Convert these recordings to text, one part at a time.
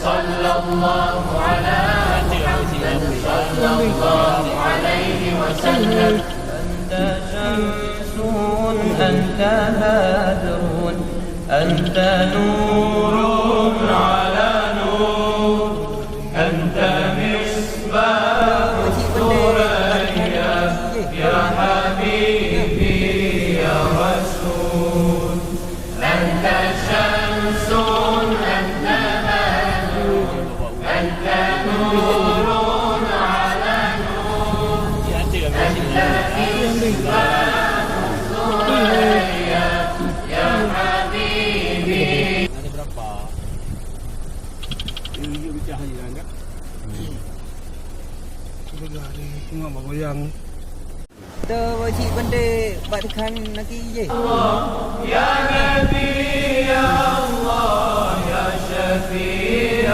صلى الله على محمد صلى الله عليه وسلم. أنت شمس أنت بدر أنت نور على نور أنت مصباح الثريا يا حبيبي يا رسول. أنت شمس أنت بدر أنت نور على نور أنت مصباح الثريا يا حبيبي. Ada berapa? Ini bicara je kan? Sudah hari tengok bergoyang. Kita wajib benda bakkan lagi je. يا نبي الله يا شفيع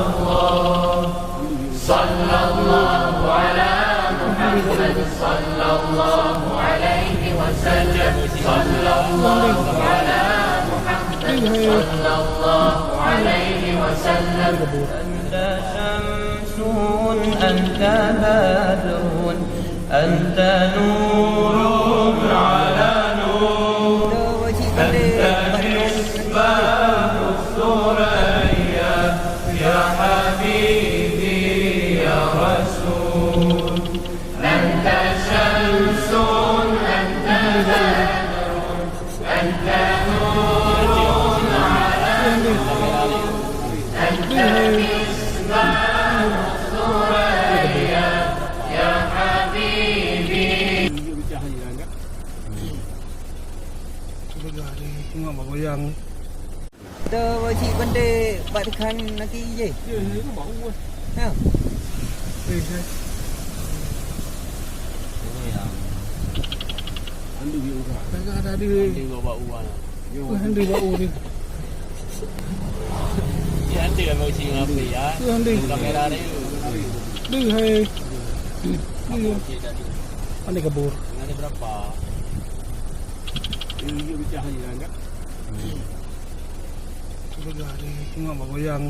الله صلى الله على محمد صلى الله عليه وسلم. صلى الله على محمد صلى الله عليه وسلم. أنت شمس أنت بدر أنت نور على نور أنت مصباح الثريا يا حبيبي يا رسول. أنت شمس أنت بدر أنت نور على نور أنت مصباح الثريا يا حبيبي. Ini bicara je kan? Sudah hari tengok bergoyang. Kita wajib benda bakkan lagi je. Ya, ini tu bau kan? Ha. Saya Ini yang Anda dia urang. tak ada Anda bawa uang. Dia Handi bau ni. Ya, anda yang mau sini apa ya? Handi. Kamera dia. Ni hai. Apa okey tadi? Handi kabur. Ada berapa? Ini bicara je kan? Sudah hari tengok bergoyang.